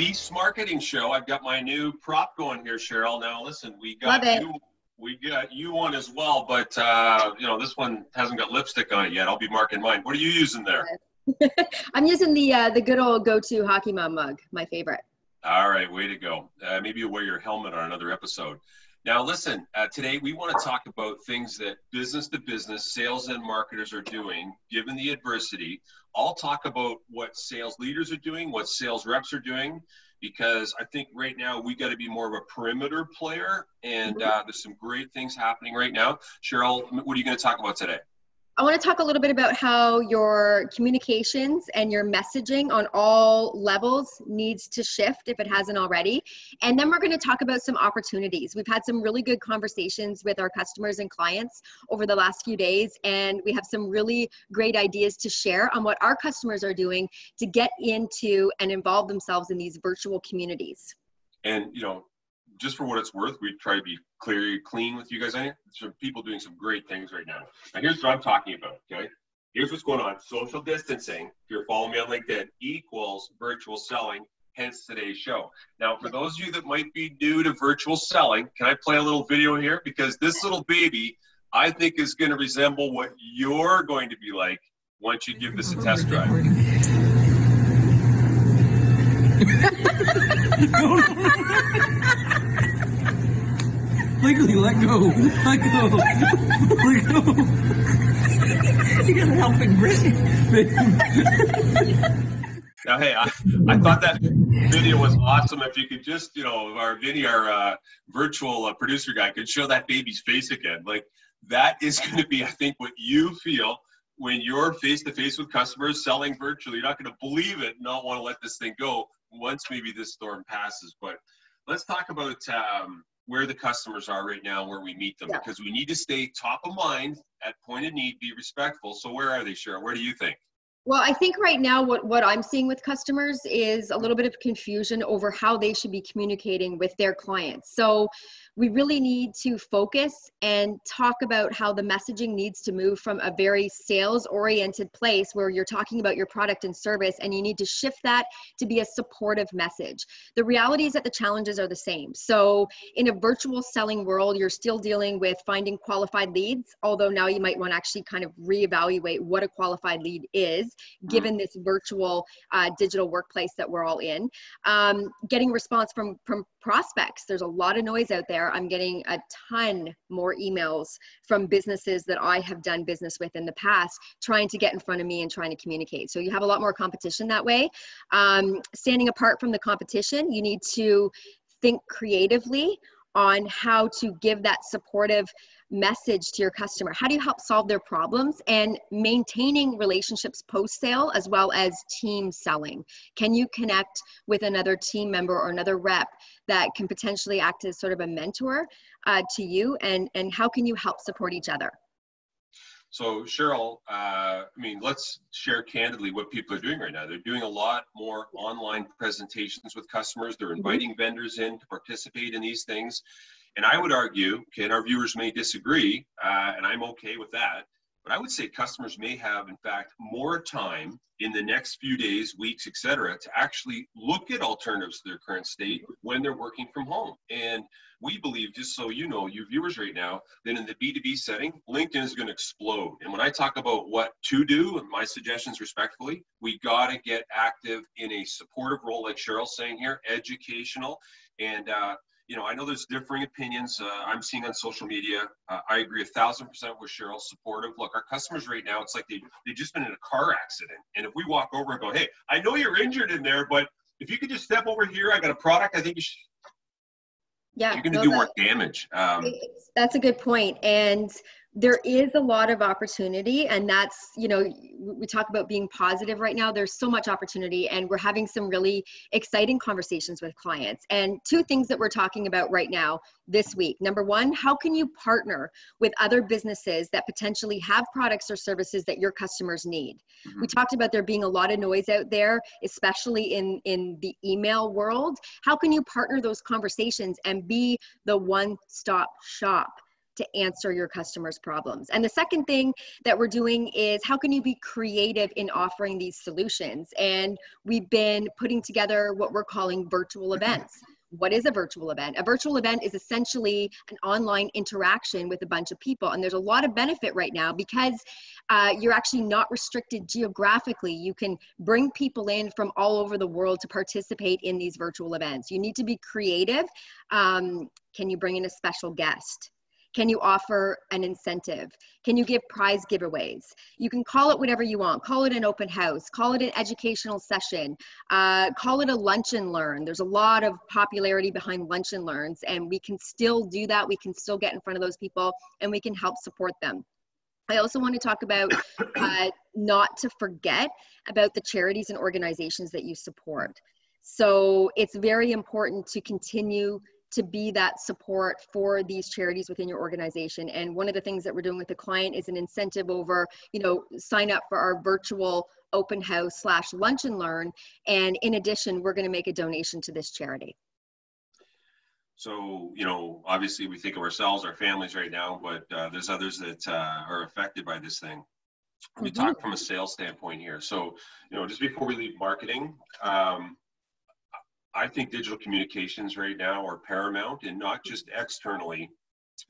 Beast Marketing Show. I've got my new prop going here, Cheryl. Now, listen, we got you one as well, but you know, this one hasn't got lipstick on it yet. I'll be marking mine. What are you using there? I'm using the good old go-to Hockey Mom mug, my favorite. All right, way to go. Maybe you'll wear your helmet on another episode. Now, listen, today we want to talk about things that business-to-business sales and marketers are doing, given the adversity. I'll talk about what sales leaders are doing, what sales reps are doing, because I think right now we got to be more of a perimeter player, and there's some great things happening right now. Cheryl, what are you going to talk about today? I want to talk a little bit about how your communications and your messaging on all levels needs to shift if it hasn't already. And then we're going to talk about some opportunities. We've had some really good conversations with our customers and clients over the last few days, and we have some really great ideas to share on what our customers are doing to get into and involve themselves in these virtual communities. And, you know, just for what it's worth, we try to be clean with you guys. I think there are people doing some great things right now. Now, here's what I'm talking about, okay? Here's what's going on. Social distancing, if you're following me on LinkedIn, equals virtual selling, hence today's show. Now, for those of you that might be new to virtual selling, can I play a little video here? Because this little baby, I think, is going to resemble what you're going to be like once you give this a test drive. Legally, let go. Let go. Let go. You got a helping wrist. Now, hey, I thought that video was awesome. If you could just, you know, our virtual producer guy could show that baby's face again. Like, that is going to be, I think, what you feel when you're face-to-face with customers selling virtually. You're not going to believe it and not want to let this thing go once maybe this storm passes. But let's talk about where the customers are right now, where we meet them, because we need to stay top of mind at point of need, be respectful. So where are they, Cheryl? Where do you think? Well, I think right now what I'm seeing with customers is a little bit of confusion over how they should be communicating with their clients. So we really need to focus and talk about how the messaging needs to move from a very sales-oriented place where you're talking about your product and service, and you need to shift that to be a supportive message. The reality is that the challenges are the same. So in a virtual selling world, you're still dealing with finding qualified leads, although now you might want to actually kind of reevaluate what a qualified lead is, given this virtual digital workplace that we're all in. Getting response from prospects. There's a lot of noise out there. I'm getting a ton more emails from businesses that I have done business with in the past, trying to get in front of me and trying to communicate. So you have a lot more competition that way. Standing apart from the competition, you need to think creatively on how to give that supportive message to your customer. How do you help solve their problems, and maintaining relationships post-sale as well as team selling? Can you connect with another team member or another rep that can potentially act as sort of a mentor to you, and how can you help support each other? So Cheryl, I mean, let's share candidly what people are doing right now. They're doing a lot more online presentations with customers. They're inviting vendors in to participate in these things. And I would argue, okay, and our viewers may disagree, and I'm okay with that, but I would say customers may have, in fact, more time in the next few days, weeks, et cetera, to actually look at alternatives to their current state when they're working from home. And we believe, just so you know, you viewers right now, that in the B2B setting, LinkedIn is going to explode. And when I talk about what to do, and my suggestions respectfully, we got to get active in a supportive role, like Cheryl's saying here, educational, and you know, I know there's differing opinions I'm seeing on social media. I agree 1,000% with Cheryl, supportive. Look, our customers right now, it's like they've just been in a car accident. And if we walk over and go, hey, I know you're injured in there, but if you could just step over here, I got a product, I think you should. Yeah, you're going to do more damage. That's a good point. And there is a lot of opportunity, and that's, you know, we talk about being positive right now. There's so much opportunity, and we're having some really exciting conversations with clients. And two things that we're talking about right now this week. Number one, how can you partner with other businesses that potentially have products or services that your customers need? We talked about there being a lot of noise out there, especially in the email world. How can you partner those conversations and be the one-stop shop to answer your customers' problems. And the second thing that we're doing is how can you be creative in offering these solutions? And we've been putting together what we're calling virtual events. What is a virtual event? A virtual event is essentially an online interaction with a bunch of people. And there's a lot of benefit right now because you're actually not restricted geographically. You can bring people in from all over the world to participate in these virtual events. You need to be creative. Can you bring in a special guest? Can you offer an incentive? Can you give prize giveaways? You can call it whatever you want. Call it an open house. Call it an educational session. Call it a lunch and learn. There's a lot of popularity behind lunch and learns, and we can still do that. We can still get in front of those people, and we can help support them. I also want to talk about not to forget about the charities and organizations that you support. So it's very important to continue to be that support for these charities within your organization. And one of the things that we're doing with the client is an incentive over, sign up for our virtual open house / lunch and learn. And in addition, we're going to make a donation to this charity. So, obviously we think of ourselves, our families right now, but there's others that are affected by this thing. Let me talk from a sales standpoint here. So, just before we leave marketing, I think digital communications right now are paramount, and not just externally,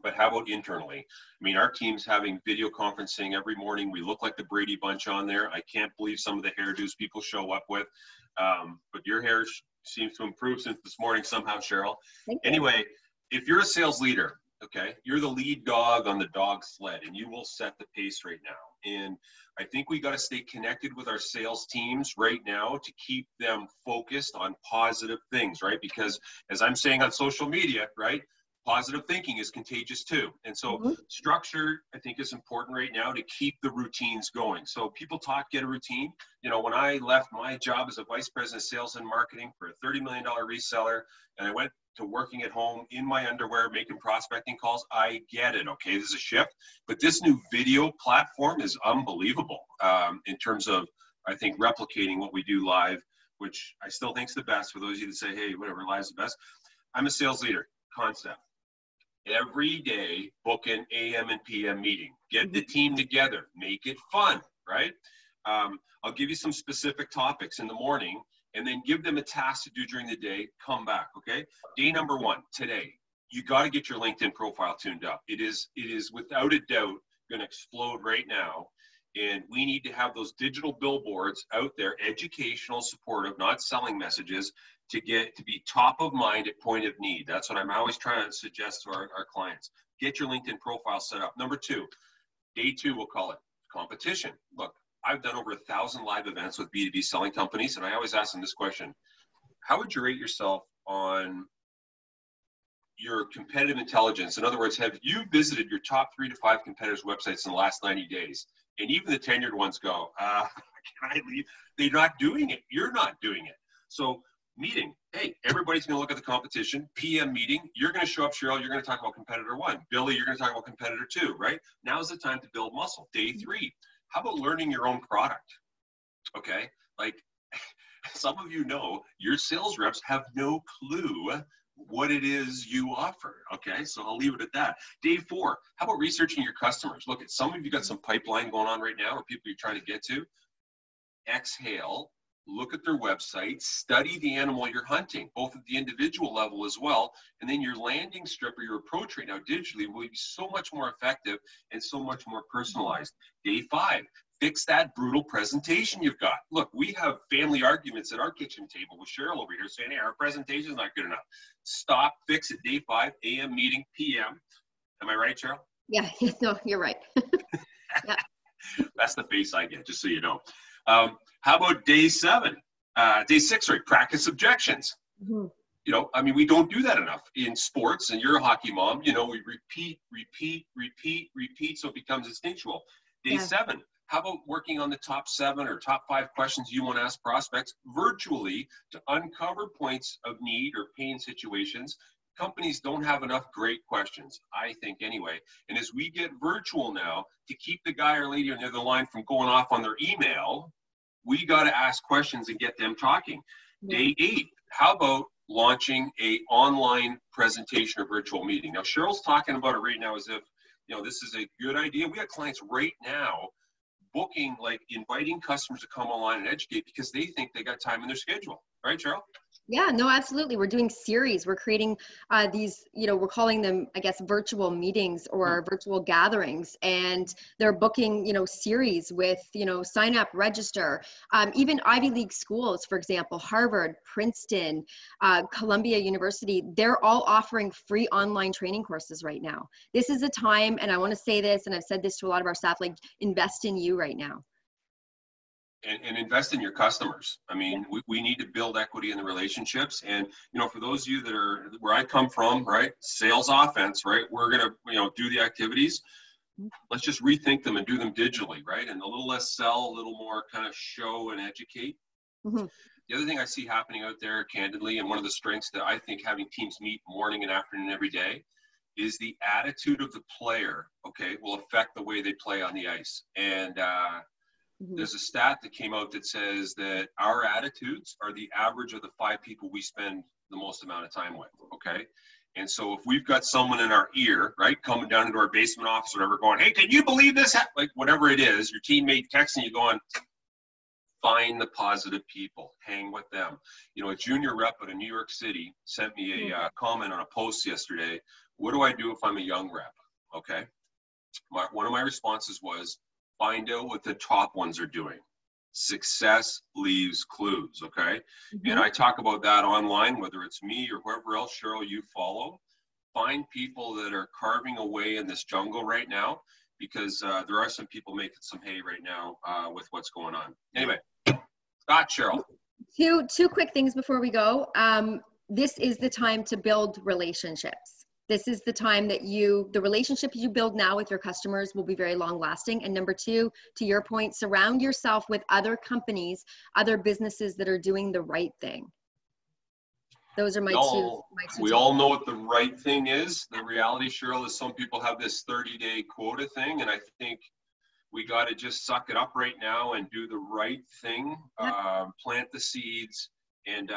but how about internally? I mean, our team's having video conferencing every morning. We look like the Brady Bunch on there. I can't believe some of the hairdos people show up with. But your hair seems to improve since this morning somehow, Cheryl. Anyway, if you're a sales leader, okay, you're the lead dog on the dog sled, and you will set the pace right now. And I think we got to stay connected with our sales teams right now to keep them focused on positive things, right? Because as I'm saying on social media, right, positive thinking is contagious too. And so structure, I think, is important right now to keep the routines going. So people talk, get a routine. When I left my job as a vice president of sales and marketing for a $30 million reseller, and I went to working at home in my underwear, making prospecting calls, I get it, okay? This is a shift. But this new video platform is unbelievable in terms of, I think, replicating what we do live, which I still think is the best for those of you that say, hey, whatever, live's the best. I'm a sales leader, concept. Every day, book an AM and PM meeting. Get the team together. Make it fun, right? I'll give you some specific topics in the morning, and then give them a task to do during the day. Come back, okay? Day number 1, today. You got to get your LinkedIn profile tuned up. It is without a doubt going to explode right now. And we need to have those digital billboards out there, educational, supportive, not selling messages, to be top of mind at point of need. That's what I'm always trying to suggest to our clients. Get your LinkedIn profile set up. Number 2, day 2, we'll call it competition. Look, I've done over 1,000 live events with B2B selling companies, and I always ask them this question: how would you rate yourself on your competitive intelligence? In other words, have you visited your top 3 to 5 competitors' websites in the last 90 days? And even the tenured ones go, can I leave? They're not doing it. You're not doing it. So meeting, hey, everybody's going to look at the competition. PM meeting, you're going to show up, Cheryl, you're going to talk about competitor 1. Billy, you're going to talk about competitor 2, right? Now's the time to build muscle. Day 3, how about learning your own product? Okay, like some of you know, your sales reps have no clue what it is you offer. Okay, so I'll leave it at that. Day 4, how about researching your customers? Look, at some of you got some pipeline going on right now, or people you're trying to get to. Exhale, look at their website, study the animal you're hunting, both at the individual level as well, and then your landing strip or your approach right now digitally will be so much more effective and so much more personalized. Day 5, fix that brutal presentation you've got. Look, we have family arguments at our kitchen table with Cheryl over here saying, hey, our presentation's not good enough. Stop, fix it. Day 5, AM meeting, PM. Am I right, Cheryl? Yeah, no, you're right. Yeah. That's the face I get, just so you know. How about day 7? Day 6, sorry, practice objections. We don't do that enough in sports, and you're a hockey mom. We repeat, so it becomes instinctual. Day 7, how about working on the top 7 or top 5 questions you want to ask prospects virtually to uncover points of need or pain situations? Companies don't have enough great questions, I think, anyway. And as we get virtual now, to keep the guy or lady on the other line from going off on their email, we got to ask questions and get them talking. Day 8, how about launching a online presentation or virtual meeting? Now, Cheryl's talking about it right now as if you know, this is a good idea. We have clients right now booking, like inviting customers to come online and educate because they think they got time in their schedule. Right, Cheryl? Yeah, no, absolutely. We're doing series. We're creating these, you know, we're calling them, I guess, virtual meetings or virtual gatherings. And they're booking, you know, series with, you know, sign up, register. Even Ivy League schools, for example, Harvard, Princeton, Columbia University, they're all offering free online training courses right now. This is a time, and I want to say this, and I've said this to a lot of our staff, like invest in you right now. And invest in your customers. I mean, we need to build equity in the relationships. And, you know, for those of you that are where I come from, right, sales offense, right, we're going to, you know, do the activities. Let's just rethink them and do them digitally, right? And a little less sell, a little more kind of show and educate. The other thing I see happening out there, candidly, and one of the strengths that I think having teams meet morning and afternoon every day is the attitude of the player, okay, will affect the way they play on the ice. And, there's a stat that came out that says that our attitudes are the average of the 5 people we spend the most amount of time with, okay? And so if we've got someone in our ear, right, coming down into our basement office or whatever going, hey, can you believe this? Like whatever it is, your teammate texting you going, find the positive people, hang with them. You know, a junior rep out of New York City sent me a comment on a post yesterday. What do I do if I'm a young rep? Okay. One of my responses was, find out what the top ones are doing. Success leaves clues, okay? And I talk about that online, whether it's me or whoever else, Cheryl, you follow. Find people that are carving away in this jungle right now, because there are some people making some hay right now with what's going on. Anyway, Scott, Cheryl. Two quick things before we go. This is the time to build relationships. This is the time that the relationship you build now with your customers will be very long lasting. And number 2, to your point, surround yourself with other companies, other businesses that are doing the right thing. Those are my two. We all know what the right thing is. The reality, Cheryl, is some people have this 30-day quota thing. And I think we got to just suck it up right now and do the right thing, plant the seeds. And,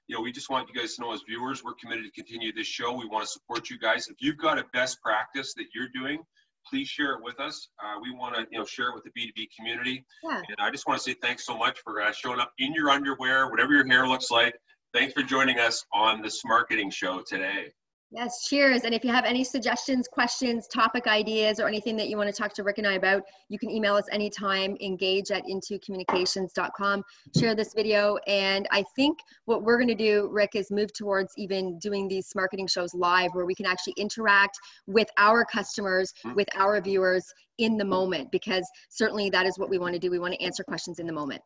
you know, we just want you guys to know as viewers, we're committed to continue this show. We want to support you guys. If you've got a best practice that you're doing, please share it with us. We want to, you know, share it with the B2B community. And I just want to say thanks so much for showing up in your underwear, whatever your hair looks like. Thanks for joining us on this marketing show today. Yes, cheers. And if you have any suggestions, questions, topic ideas, or anything that you want to talk to Rick and I about, you can email us anytime, engage@intocommunications.com. Share this video. And I think what we're going to do, Rick, is move towards even doing these marketing shows live where we can actually interact with our customers, with our viewers in the moment, because certainly that is what we want to do. We want to answer questions in the moment.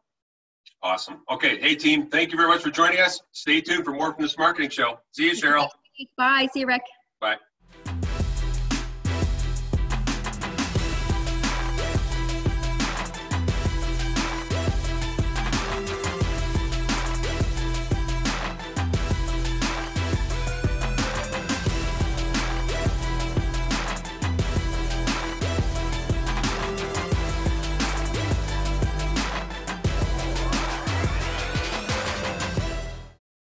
Awesome. Okay. Hey, team, thank you very much for joining us. Stay tuned for more from this marketing show. See you, Cheryl. Bye. See you, Rick.